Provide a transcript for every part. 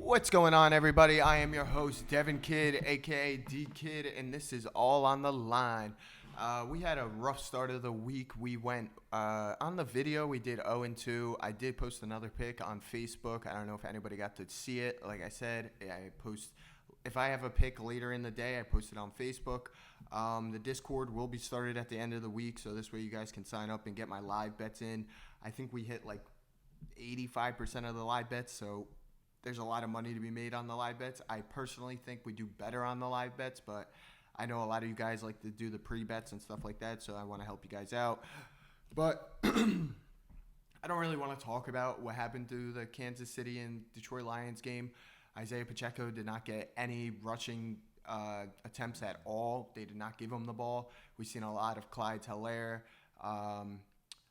What's going on, everybody? I am your host, Devin Kidd, aka D Kid, and this is All on the Line. We had a rough start of the week. We went on the video. We did 0-2. I did post another pick on Facebook. I don't know if anybody got to see it. Like I said, I post if I have a pick later in the day. I post it on Facebook. The Discord will be started at the end of the week, so this way you guys can sign up and get my live bets in. I think we hit like 85% of the live bets, so there's a lot of money to be made on the live bets. I personally think we do better on the live bets, but I know a lot of you guys like to do the pre-bets and stuff like that, so I want to help you guys out. But I don't really want to talk about what happened to the Kansas City and Detroit Lions game. Isaiah Pacheco did not get any rushing attempts at all. They did not give him the ball. We've seen a lot of Clyde Hilaire, a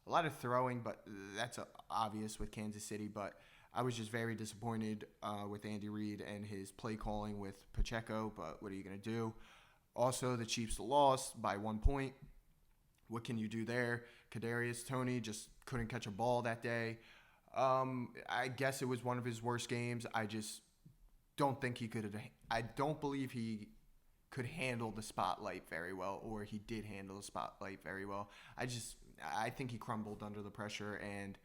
lot of throwing, but that's obvious with Kansas City. But I was just very disappointed with Andy Reid and his play calling with Pacheco, but what are you going to do? Also, the Chiefs lost by 1 point. What can you do there? Kadarius Toney just couldn't catch a ball that day. I guess it was one of his worst games. I just don't think he could. I don't believe he could handle the spotlight very well, or he did handle the spotlight very well. I think he crumbled under the pressure, and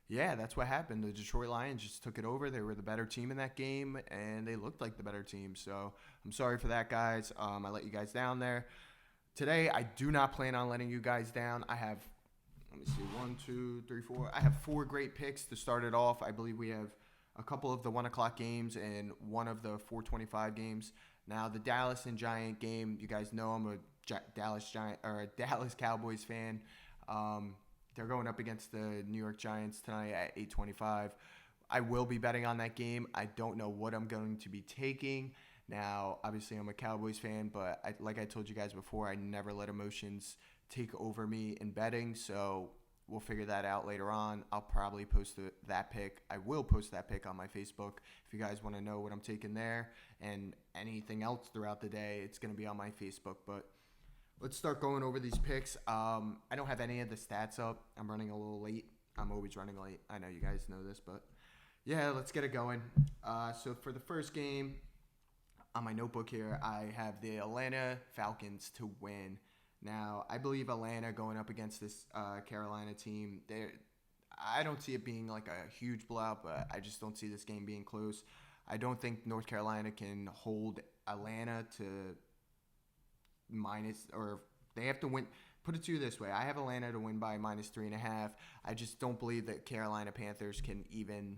yeah, that's what happened. The Detroit Lions just took it over. They were the better team in that game, and they looked like the better team. So I'm sorry for that, guys. I let you guys down there. Today, I do not plan on letting you guys down. I have, let me see, 1, 2, 3, 4. I have 4 great picks to start it off. I believe we have a couple of the 1 o'clock games and one of the 4:25 games. Now, the Dallas and Giant game, you guys know I'm a Dallas Cowboys fan. They're going up against the New York Giants tonight at 8:25. I will be betting on that game. I don't know what I'm going to be taking. Now, obviously, I'm a Cowboys fan, but like I told you guys before, I never let emotions take over me in betting, so we'll figure that out later on. I'll probably post that pick. I will post that pick on my Facebook. If you guys want to know what I'm taking there and anything else throughout the day, it's going to be on my Facebook, but let's start going over these picks. I don't have any of the stats up. I'm running a little late. I'm always running late. I know you guys know this, but yeah, let's get it going. So for the first game, on my notebook here, I have the Atlanta Falcons to win. Now, I believe Atlanta going up against this Carolina team, I don't see it being like a huge blowout, but I just don't see this game being close. I don't think North Carolina can hold Atlanta to minus, or they have to win. Put it to you this way: I have Atlanta to win by -3.5. I just don't believe that Carolina Panthers can even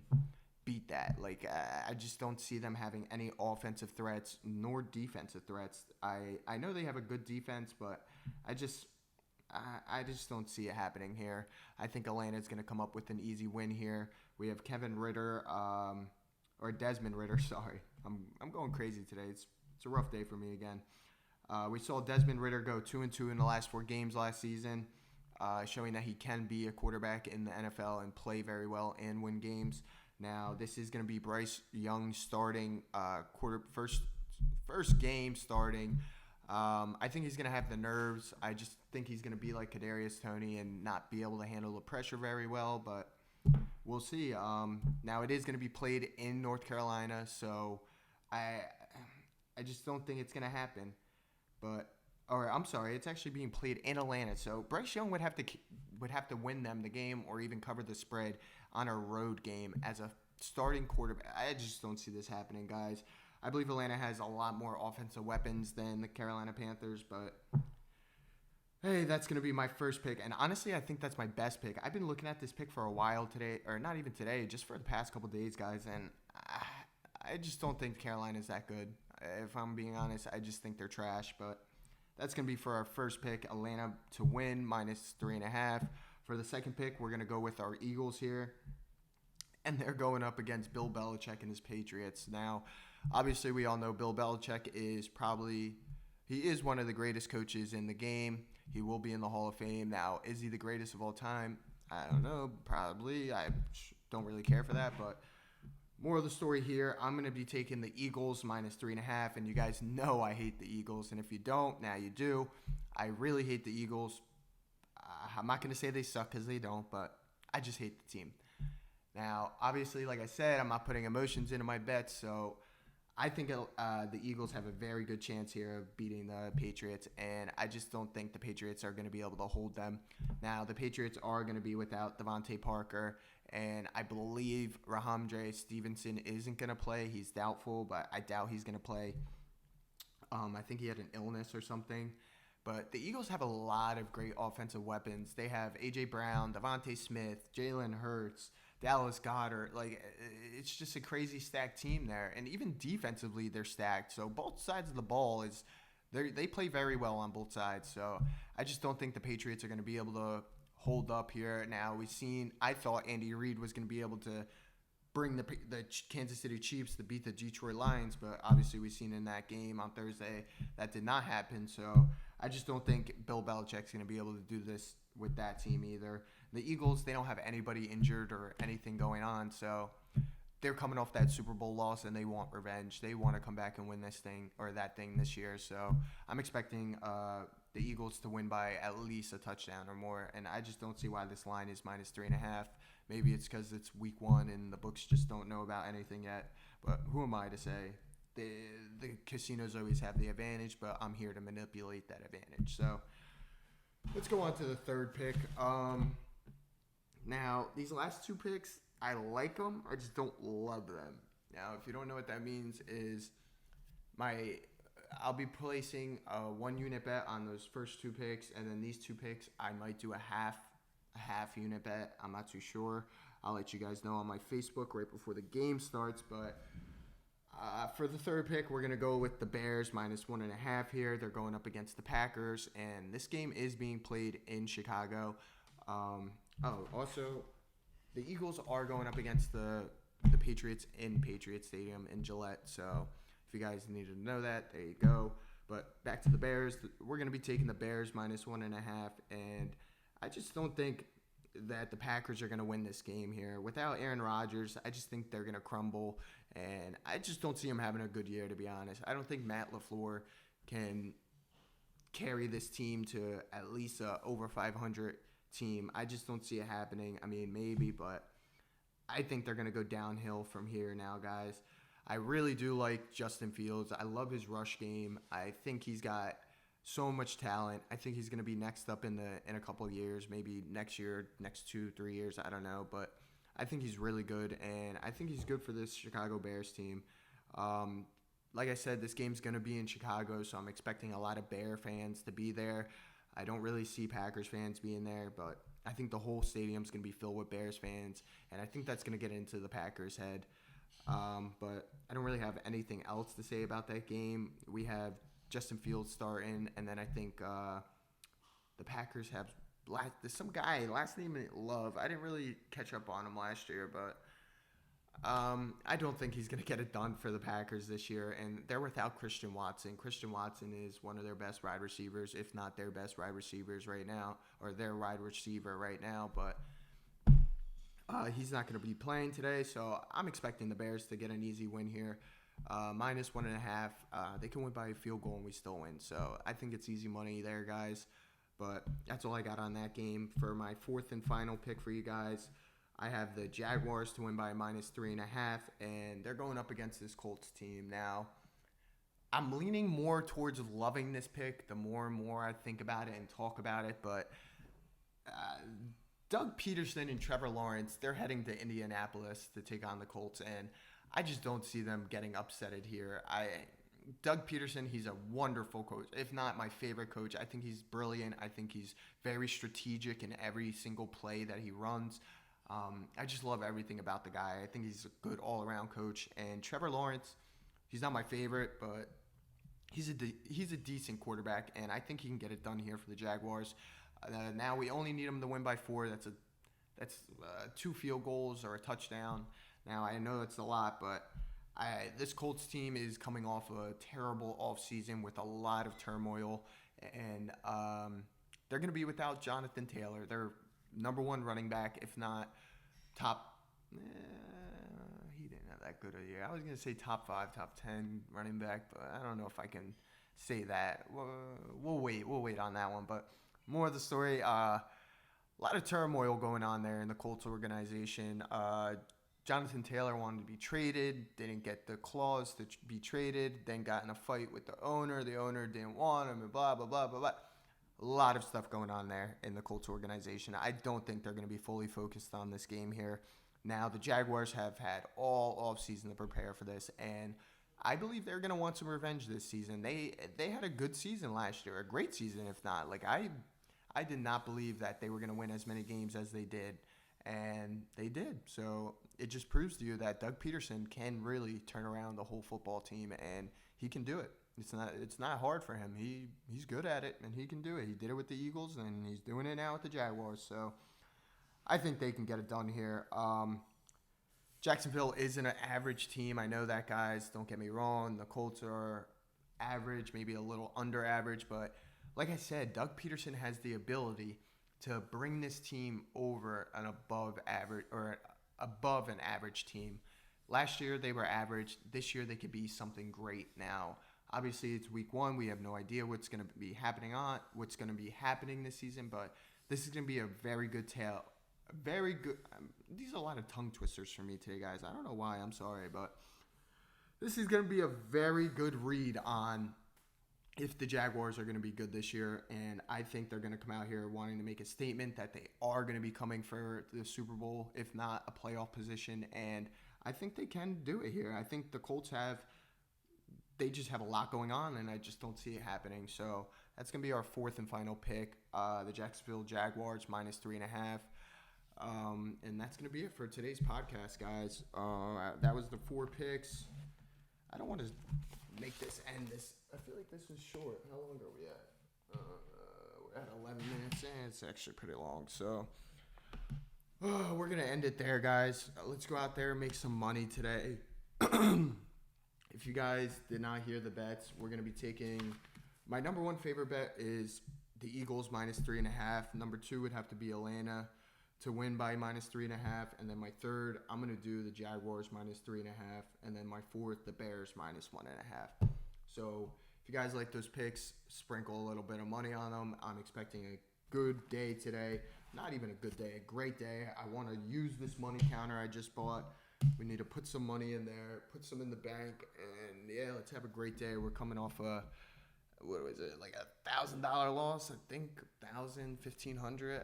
beat that. Like, I just don't see them having any offensive threats nor defensive threats. I know they have a good defense, but I just don't see it happening here. I think Atlanta's going to come up with an easy win here. We have Kevin Ritter, or Desmond Ritter. Sorry, I'm going crazy today. It's a rough day for me again. We saw Desmond Ritter go 2-2 in the last 4 games last season, showing that he can be a quarterback in the NFL and play very well and win games. Now, this is going to be Bryce Young starting, first game starting. I think he's going to have the nerves. I just think he's going to be like Kadarius Toney and not be able to handle the pressure very well, but we'll see. Now, it is going to be played in North Carolina, so I just don't think it's going to happen. I'm sorry, it's actually being played in Atlanta. So Bryce Young would have to win them the game or even cover the spread on a road game as a starting quarterback. I just don't see this happening, guys. I believe Atlanta has a lot more offensive weapons than the Carolina Panthers, but hey, that's going to be my first pick. And honestly, I think that's my best pick. I've been looking at this pick for a while today, or not even today, just for the past couple days, guys, and I just don't think Carolina's that good. If I'm being honest, I just think they're trash, but that's going to be for our first pick, Atlanta to win, -3.5. For the second pick, we're going to go with our Eagles here, and they're going up against Bill Belichick and his Patriots. Now, obviously, we all know Bill Belichick is one of the greatest coaches in the game. He will be in the Hall of Fame. Now, is he the greatest of all time? I don't know, probably. I don't really care for that, but moral of the story here, I'm going to be taking the Eagles -3.5, and you guys know I hate the Eagles, and if you don't, now you do. I really hate the Eagles. I'm not going to say they suck because they don't, but I just hate the team. Now, obviously, like I said, I'm not putting emotions into my bets, so I think the Eagles have a very good chance here of beating the Patriots, and I just don't think the Patriots are going to be able to hold them. Now, the Patriots are going to be without Devontae Parker, and I believe Rahamdre Stevenson isn't going to play. He's doubtful, but I doubt he's going to play. I think he had an illness or something. But the Eagles have a lot of great offensive weapons. They have A.J. Brown, Devontae Smith, Jalen Hurts, Dallas Goedert. Like, it's just a crazy stacked team there. And even defensively, they're stacked. So both sides of the ball they play very well on both sides. So I just don't think the Patriots are going to be able to hold up here. Now, I thought Andy Reid was going to be able to bring the Kansas City Chiefs to beat the Detroit Lions, but obviously we've seen in that game on Thursday that did not happen. So I just don't think Bill Belichick's going to be able to do this with that team either. The Eagles, they don't have anybody injured or anything going on, so they're coming off that Super Bowl loss and they want revenge. They want to come back and win this thing or that thing this year. So I'm expecting the Eagles to win by at least a touchdown or more, and I just don't see why this line is -3.5. Maybe it's because it's week 1 and the books just don't know about anything yet. But who am I to say? The casinos always have the advantage, but I'm here to manipulate that advantage. So let's go on to the third pick. Now, these last 2 picks, I like them. I just don't love them. Now, if you don't know what that means, is I'll be placing a 1-unit bet on those first 2 picks, and then these 2 picks, I might do a half unit bet. I'm not too sure. I'll let you guys know on my Facebook right before the game starts. But for the third pick, we're going to go with the Bears -1.5 here. They're going up against the Packers, and this game is being played in Chicago. Also, the Eagles are going up against the Patriots in Patriot Stadium in Gillette. So if you guys needed to know that, there you go. But back to the Bears. We're going to be taking the Bears -1.5, and I just don't think that the Packers are going to win this game here. Without Aaron Rodgers, I just think they're going to crumble, and I just don't see him having a good year, to be honest. I don't think Matt LaFleur can carry this team to at least a over 500 team. I just don't see it happening. I mean, maybe, but I think they're going to go downhill from here now, guys. I really do like Justin Fields. I love his rush game. I think he's got so much talent. I think he's going to be next up in a couple of years, maybe next year, next 2-3 years, I don't know, but I think he's really good, and I think he's good for this Chicago Bears team. Like I said, this game's going to be in Chicago, so I'm expecting a lot of Bear fans to be there. I don't really see Packers fans being there, but I think the whole stadium's going to be filled with Bears fans, and I think that's going to get into the Packers' head. But I don't really have anything else to say about that game. We have Justin Fields starting, and then I think the Packers have there's some guy, last name Love. I didn't really catch up on him last year, but I don't think he's going to get it done for the Packers this year, and they're without Christian Watson. Christian Watson is one of their best wide receivers, if not their best wide receivers right now, or their wide receiver right now, but he's not going to be playing today, so I'm expecting the Bears to get an easy win here. -1.5. They can win by a field goal and we still win. So I think it's easy money there, guys. But that's all I got on that game. For my fourth and final pick for you guys, I have the Jaguars to win by -3.5, and they're going up against this Colts team. Now, I'm leaning more towards loving this pick the more and more I think about it and talk about it. But Doug Peterson and Trevor Lawrence, they're heading to Indianapolis to take on the Colts, and I just don't see them getting upsetted here. Doug Peterson, he's a wonderful coach, if not my favorite coach. I think he's brilliant. I think he's very strategic in every single play that he runs. I just love everything about the guy. I think he's a good all-around coach. And Trevor Lawrence, he's not my favorite, but he's a decent quarterback, and I think he can get it done here for the Jaguars. Now we only need him to win by 4. That's 2 field goals or a touchdown. Now, I know that's a lot, but this Colts team is coming off a terrible offseason with a lot of turmoil, and they're going to be without Jonathan Taylor, their number 1 running back, if not top. He didn't have that good a year. I was going to say top 5, top 10 running back, but I don't know if I can say that. We'll wait on that one, but more of the story. a lot of turmoil going on there in the Colts organization. Jonathan Taylor wanted to be traded, didn't get the clause to be traded, then got in a fight with the owner. The owner didn't want him, and blah, blah, blah, blah, blah. A lot of stuff going on there in the Colts organization. I don't think they're going to be fully focused on this game here. Now, the Jaguars have had all offseason to prepare for this, and I believe they're going to want some revenge this season. They had a good season last year, a great season if not. Like I did not believe that they were going to win as many games as they did, and they did. So it just proves to you that Doug Peterson can really turn around the whole football team, and he can do it. It's not hard for him. He's good at it, and he can do it. He did it with the Eagles, and he's doing it now with the Jaguars. So I think they can get it done here. Jacksonville isn't an average team. I know that, guys. Don't get me wrong. The Colts are average, maybe a little under average, but like I said, Doug Peterson has the ability to bring this team over an above an average team. Last year they were average. This year they could be something great. Now, obviously it's week 1. We have no idea what's going to be happening this season, but this is going to be a very good tale. Very good. These are a lot of tongue twisters for me today, guys. I don't know why. I'm sorry, but this is going to be a very good read on if the Jaguars are going to be good this year, and I think they're going to come out here wanting to make a statement that they are going to be coming for the Super Bowl, if not a playoff position, and I think they can do it here. I think the Colts they just have a lot going on, and I just don't see it happening. So that's going to be our 4th and final pick, the Jacksonville Jaguars -3.5. And that's going to be it for today's podcast, guys. That was the 4 picks. I don't want to make this end this. I feel like this is short. How long are we at? We're at 11 minutes, and it's actually pretty long. So we're going to end it there, guys. Let's go out there and make some money today. If you guys did not hear the bets, we're going to be taking my number 1 favorite bet is the Eagles -3.5. Number 2 would have to be Atlanta to win by -3.5, and then my 3rd, I'm going to do the Jaguars -3.5, and then my 4th, the Bears -1.5. So if you guys like those picks, sprinkle a little bit of money on them. I'm expecting a good day today. Not even a good day, a great day. I want to use this money counter I just bought. We need to put some money in there, put some in the bank, and yeah, let's have a great day. We're coming off what was it, like $1,000 loss? I think $1,000, $1,500.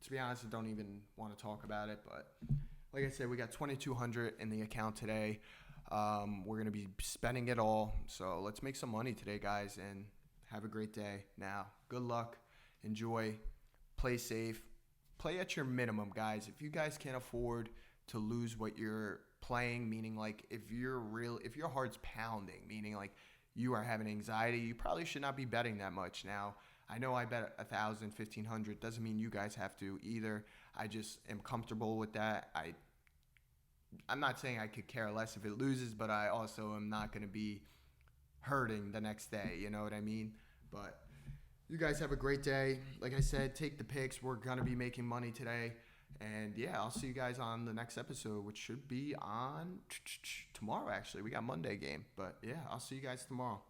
To be honest, I don't even want to talk about it. But like I said, we got $2,200 in the account today. We're gonna be spending it all. So let's make some money today, guys, and have a great day. Now, good luck, enjoy, play safe, play at your minimum, guys. If you guys can't afford to lose what you're playing, meaning like if your heart's pounding, meaning like you are having anxiety, you probably should not be betting that much. Now, I know I bet $1,000, $1,500. Doesn't mean you guys have to either. I just am comfortable with that. I'm not saying I could care less if it loses, but I also am not going to be hurting the next day. You know what I mean? But you guys have a great day. Like I said, take the picks. We're going to be making money today. And yeah, I'll see you guys on the next episode, which should be on tomorrow, actually. We got Monday game. But yeah, I'll see you guys tomorrow.